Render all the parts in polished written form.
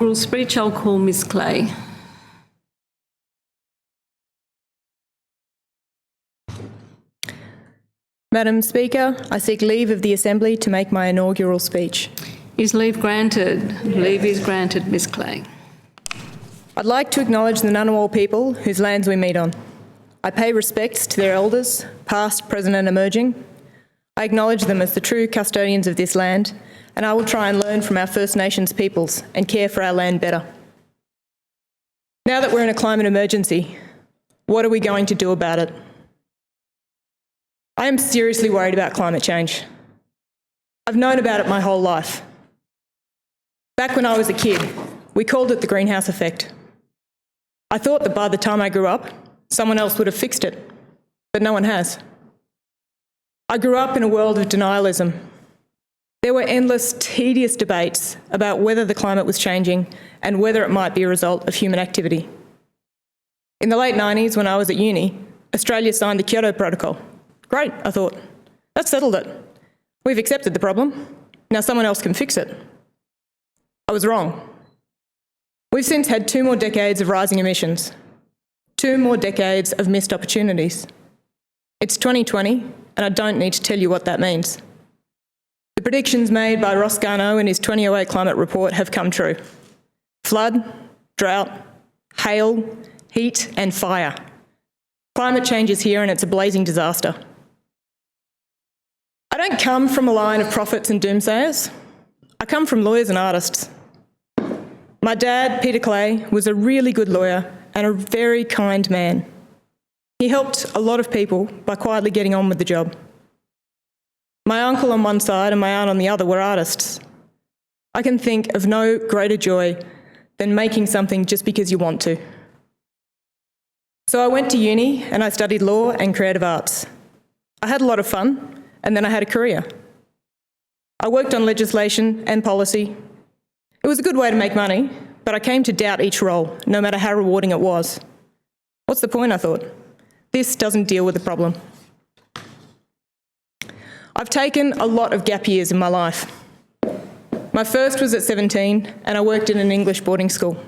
Inaugural speech, I'll call Ms Clay. Madam Speaker, I seek leave of the Assembly to make my inaugural speech. Is leave granted? Leave is granted, Ms Clay. I'd like to acknowledge the Ngunnawal people whose lands we meet on. I pay respects to their elders, past, present and emerging. I acknowledge them as the true custodians of this land, and I will try and learn from our First Nations peoples and care for our land better. Now that we're in a climate emergency, what are we going to do about it? I am seriously worried about climate change. I've known about it my whole life. Back when I was a kid, we called it the greenhouse effect. I thought that by the time I grew up, someone else would have fixed it, but no one has. I grew up in a world of denialism. There were endless, tedious debates about whether the climate was changing and whether it might be a result of human activity. In the late 90s, when I was at uni, Australia signed the Kyoto Protocol. Great, I thought. That settled it. We've accepted the problem. Now someone else can fix it. I was wrong. We've since had 2 more decades of rising emissions, 2 more decades of missed opportunities. It's 2020, and I don't need to tell you what that means. The predictions made by Ross Garnaut in his 2008 climate report have come true. Flood, drought, hail, heat and fire. Climate change is here and it's a blazing disaster. I don't come from a line of prophets and doomsayers. I come from lawyers and artists. My dad, Peter Clay, was a really good lawyer and a very kind man. He helped a lot of people by quietly getting on with the job. My uncle on one side and my aunt on the other were artists. I can think of no greater joy than making something just because you want to. So I went to uni and I studied law and creative arts. I had a lot of fun, and then I had a career. I worked on legislation and policy. It was a good way to make money, but I came to doubt each role, no matter how rewarding it was. What's the point, I thought? This doesn't deal with the problem. I've taken a lot of gap years in my life. My first was at 17, and I worked in an English boarding school.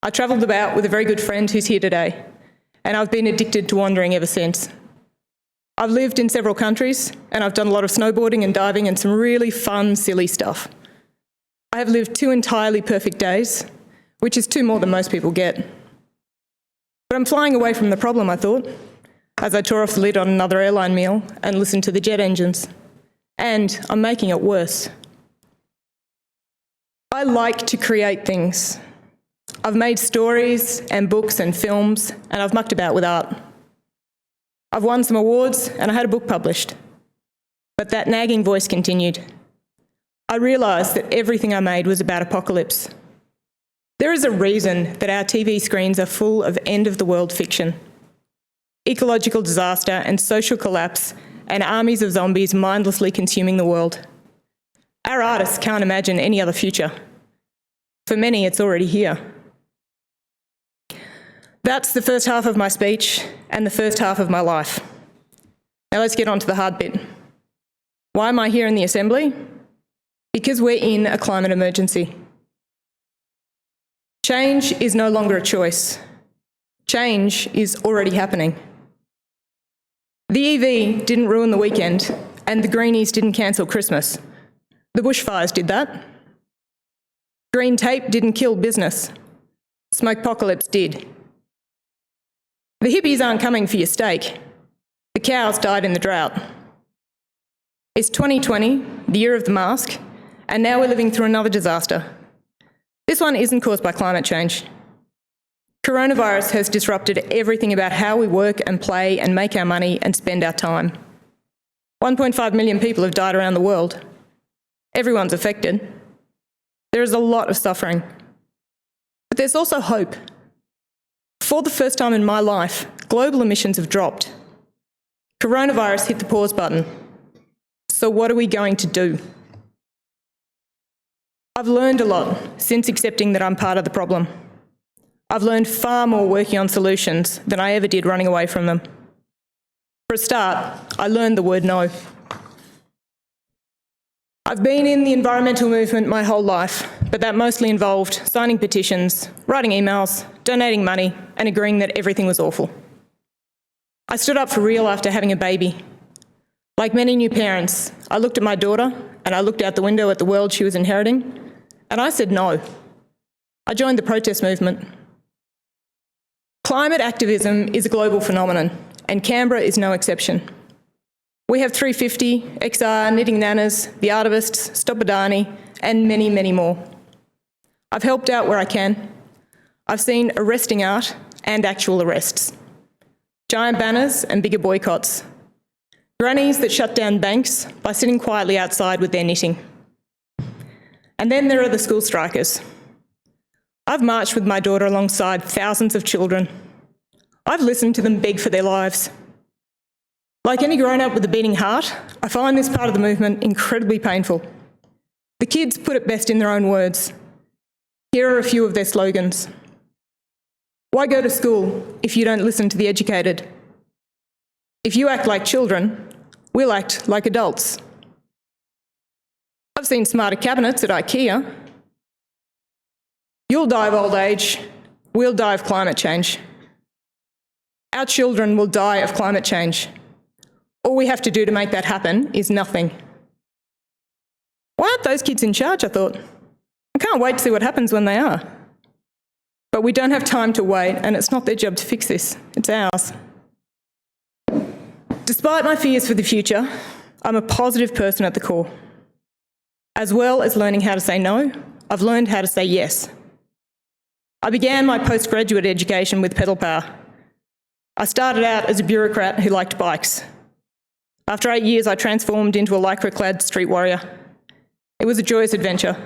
I travelled about with a very good friend who's here today, and I've been addicted to wandering ever since. I've lived in several countries, and I've done a lot of snowboarding and diving and some really fun, silly stuff. I have lived 2 entirely perfect days, which is 2 more than most people get. But I'm flying away from the problem, I thought, as I tore off the lid on another airline meal and listened to the jet engines. And I'm making it worse. I like to create things. I've made stories and books and films, and I've mucked about with art. I've won some awards and I had a book published. But that nagging voice continued. I realised that everything I made was about apocalypse. There is a reason that our TV screens are full of end-of-the-world fiction. Ecological disaster and social collapse and armies of zombies mindlessly consuming the world. Our artists can't imagine any other future. For many, it's already here. That's the first half of my speech and the first half of my life. Now let's get on to the hard bit. Why am I here in the Assembly? Because we're in a climate emergency. Change is no longer a choice. Change is already happening. The EV didn't ruin the weekend, and the Greenies didn't cancel Christmas. The bushfires did that. Green tape didn't kill business. Smokepocalypse did. The hippies aren't coming for your steak. The cows died in the drought. It's 2020, the year of the mask, and now we're living through another disaster. This one isn't caused by climate change. Coronavirus has disrupted everything about how we work and play and make our money and spend our time. 1.5 million people have died around the world. Everyone's affected. There is a lot of suffering. But there's also hope. For the first time in my life, global emissions have dropped. Coronavirus hit the pause button. So what are we going to do? I've learned a lot since accepting that I'm part of the problem. I've learned far more working on solutions than I ever did running away from them. For a start, I learned the word no. I've been in the environmental movement my whole life, but but that mostly involved signing petitions, writing emails, donating money, and agreeing that everything was awful. I stood up for real after having a baby. Like many new parents, I looked at my daughter and I looked out the window at the world she was inheriting, and I said no. I joined the protest movement. Climate activism is a global phenomenon, and Canberra is no exception. We have 350, XR, Knitting Nanas, The Artivists, Stop Adani, and many, many more. I've helped out where I can. I've seen arresting art and actual arrests. Giant banners and bigger boycotts. Grannies that shut down banks by sitting quietly outside with their knitting. And then there are the school strikers. I've marched with my daughter alongside thousands of children. I've listened to them beg for their lives. Like any grown-up with a beating heart, I find this part of the movement incredibly painful. The kids put it best in their own words. Here are a few of their slogans. Why go to school if you don't listen to the educated? If you act like children, we'll act like adults. I've seen smarter cabinets at IKEA. You'll die of old age, we'll die of climate change. Our children will die of climate change. All we have to do to make that happen is nothing. Why aren't those kids in charge, I thought? I can't wait to see what happens when they are. But we don't have time to wait, and it's not their job to fix this, it's ours. Despite my fears for the future, I'm a positive person at the core. As well as learning how to say no, I've learned how to say yes. I began my postgraduate education with pedal power. I started out as a bureaucrat who liked bikes. After 8 years, I transformed into a lycra-clad street warrior. It was a joyous adventure.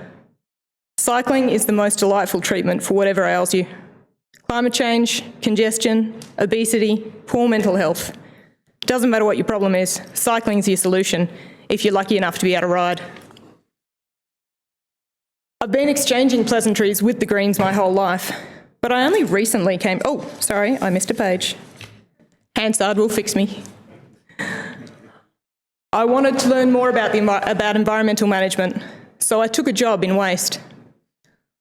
Cycling is the most delightful treatment for whatever ails you. Climate change, congestion, obesity, poor mental health. Doesn't matter what your problem is, cycling's your solution if you're lucky enough to be able to ride. I've been exchanging pleasantries with the Greens my whole life, but I only recently came... Oh, sorry, I missed a page. Hansard will fix me. I wanted to learn more about environmental management, so I took a job in waste.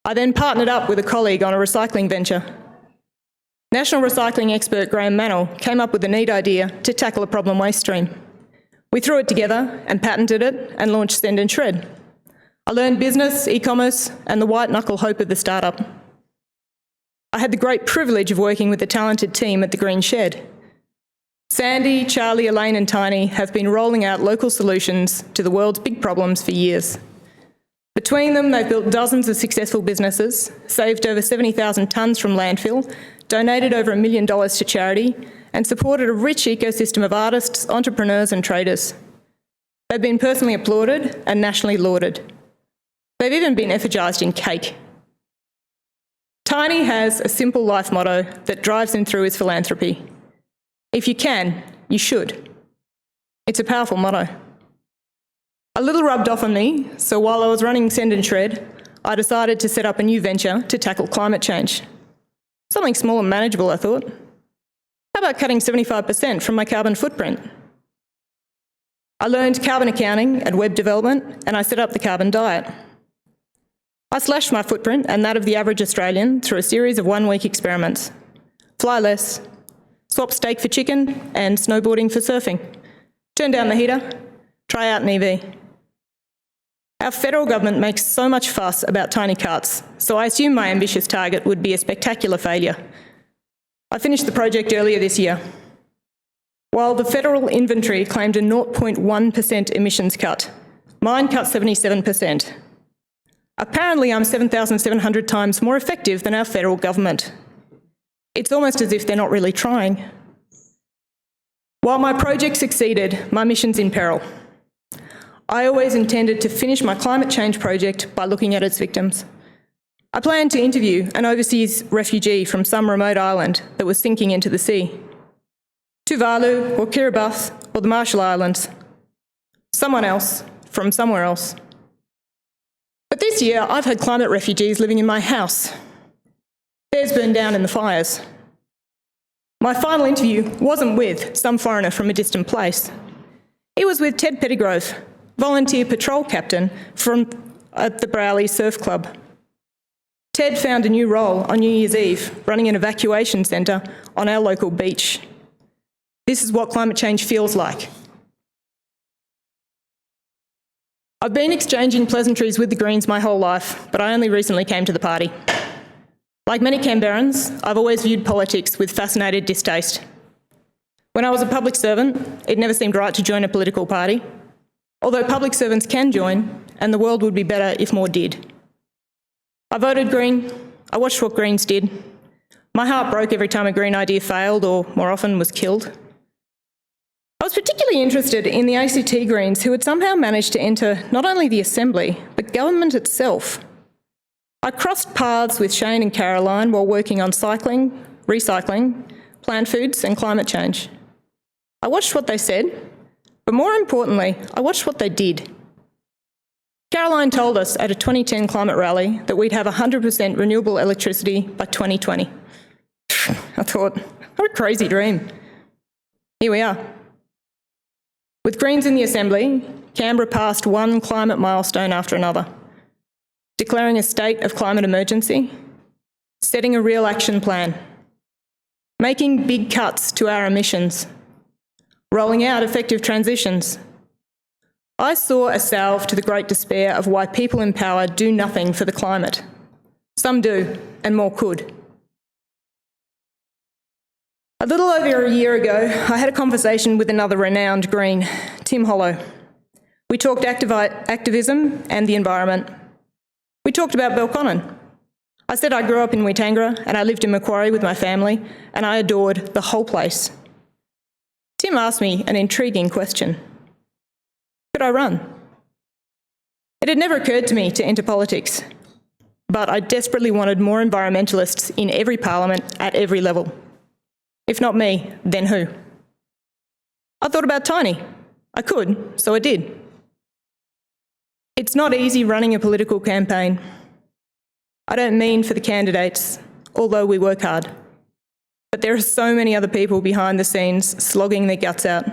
I then partnered up with a colleague on a recycling venture. National recycling expert Graham Mannell came up with a neat idea to tackle a problem waste stream. We threw it together and patented it and launched Send and Shred. I learned business, e-commerce, and the white-knuckle hope of the startup. I had the great privilege of working with the talented team at the Green Shed. Sandy, Charlie, Elaine and Tiny have been rolling out local solutions to the world's big problems for years. Between them, they've built dozens of successful businesses, saved over 70,000 tonnes from landfill, donated over $1 million to charity, and supported a rich ecosystem of artists, entrepreneurs and traders. They've been personally applauded and nationally lauded. They've even been effigised in cake. Tiny has a simple life motto that drives him through his philanthropy. If you can, you should. It's a powerful motto. A little rubbed off on me, so while I was running Send and Shred, I decided to set up a new venture to tackle climate change. Something small and manageable, I thought. How about cutting 75% from my carbon footprint? I learned carbon accounting and web development, and I set up the carbon diet. I slashed my footprint and that of the average Australian through a series of one-week experiments. Fly less, swap steak for chicken, and snowboarding for surfing. Turn down the heater, try out an EV. Our federal government makes so much fuss about tiny cuts, so I assumed my ambitious target would be a spectacular failure. I finished the project earlier this year. While the federal inventory claimed a 0.1% emissions cut, mine cut 77%. Apparently, I'm 7,700 times more effective than our federal government. It's almost as if they're not really trying. While my project succeeded, my mission's in peril. I always intended to finish my climate change project by looking at its victims. I planned to interview an overseas refugee from some remote island that was sinking into the sea. Tuvalu or Kiribati or the Marshall Islands. Someone else from somewhere else. But this year, I've had climate refugees living in my house. Theirs burned down in the fires. My final interview wasn't with some foreigner from a distant place. It was with Ted Pettigrove, volunteer patrol captain at the Browley Surf Club. Ted found a new role on New Year's Eve, running an evacuation centre on our local beach. This is what climate change feels like. I've been exchanging pleasantries with the Greens my whole life, but I only recently came to the party. Like many Canberrans, I've always viewed politics with fascinated distaste. When I was a public servant, it never seemed right to join a political party, although public servants can join, and the world would be better if more did. I voted Green. I watched what Greens did. My heart broke every time a Green idea failed, or more often was killed. I was particularly interested in the ACT Greens, who had somehow managed to enter not only the Assembly, but government itself. I crossed paths with Shane and Caroline while working on cycling, recycling, plant foods and climate change. I watched what they said, but more importantly, I watched what they did. Caroline told us at a 2010 climate rally that we'd have 100% renewable electricity by 2020. I thought, what a crazy dream. Here we are. With Greens in the Assembly, Canberra passed one climate milestone after another, declaring a state of climate emergency, setting a real action plan, making big cuts to our emissions, rolling out effective transitions. I saw a salve to the great despair of why people in power do nothing for the climate. Some do, and more could. A little over a year ago, I had a conversation with another renowned Green, Tim Hollow. We talked activism and the environment. We talked about Belconnen. I said I grew up in Wietangra and I lived in Macquarie with my family, and I adored the whole place. Tim asked me an intriguing question. Could I run? It had never occurred to me to enter politics, but I desperately wanted more environmentalists in every parliament at every level. If not me, then who? I thought about Tiny. I could, so I did. It's not easy running a political campaign. I don't mean for the candidates, although we work hard. But there are so many other people behind the scenes slogging their guts out.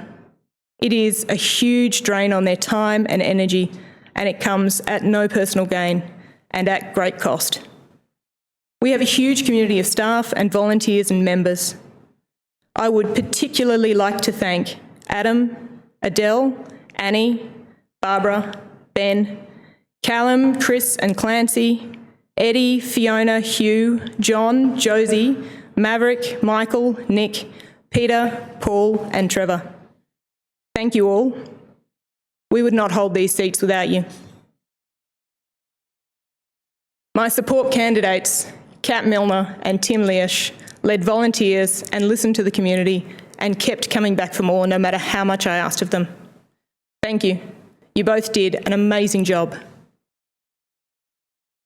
It is a huge drain on their time and energy, and it comes at no personal gain and at great cost. We have a huge community of staff and volunteers and members. I would particularly like to thank Adam, Adele, Annie, Barbara, Ben, Callum, Chris and Clancy, Eddie, Fiona, Hugh, John, Josie, Maverick, Michael, Nick, Peter, Paul and Trevor. Thank you all. We would not hold these seats without you. My support candidates, Kat Milner and Tim Leash, led volunteers and listened to the community and kept coming back for more no matter how much I asked of them. Thank you. You both did an amazing job.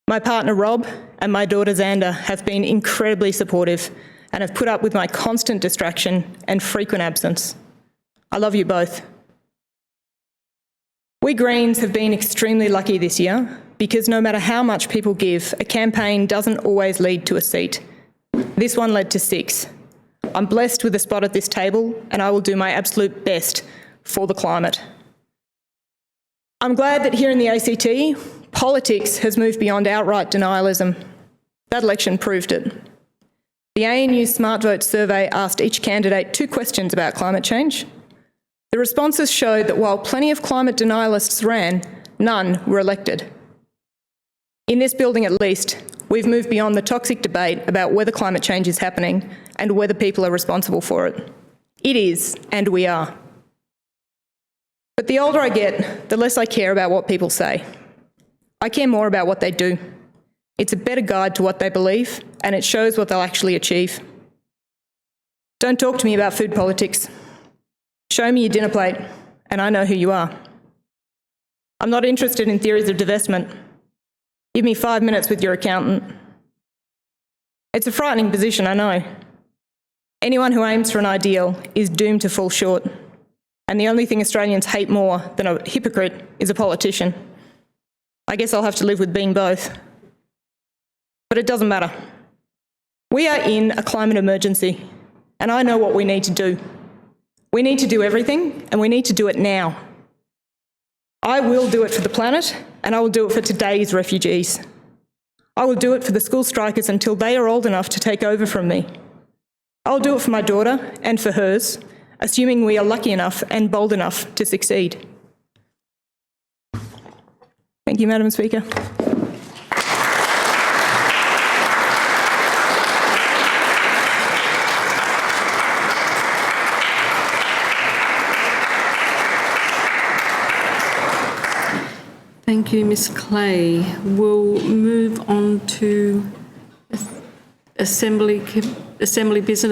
My partner Rob and my daughter Xander have been incredibly supportive and have put up with my constant distraction and frequent absence. I love you both. We Greens have been extremely lucky this year because no matter how much people give, a campaign doesn't always lead to a seat. This one led to 6. I'm blessed with a spot at this table and I will do my absolute best for the climate. I'm glad that here in the ACT, politics has moved beyond outright denialism. That election proved it. The ANU Smart Vote survey asked each candidate 2 questions about climate change. The responses showed that while plenty of climate denialists ran, none were elected. In this building at least, we've moved beyond the toxic debate about whether climate change is happening and whether people are responsible for it. It is, and we are. But the older I get, the less I care about what people say. I care more about what they do. It's a better guide to what they believe, and it shows what they'll actually achieve. Don't talk to me about food politics. Show me your dinner plate, and I know who you are. I'm not interested in theories of divestment. Give me 5 minutes with your accountant. It's a frightening position, I know. Anyone who aims for an ideal is doomed to fall short, and the only thing Australians hate more than a hypocrite is a politician. I guess I'll have to live with being both. But it doesn't matter. We are in a climate emergency, and I know what we need to do. We need to do everything, and we need to do it now. I will do it for the planet, and I will do it for today's refugees. I will do it for the school strikers until they are old enough to take over from me. I'll do it for my daughter and for hers, assuming we are lucky enough and bold enough to succeed. Thank you, Madam Speaker. Thank you, Ms Clay. We'll move on to Assembly business.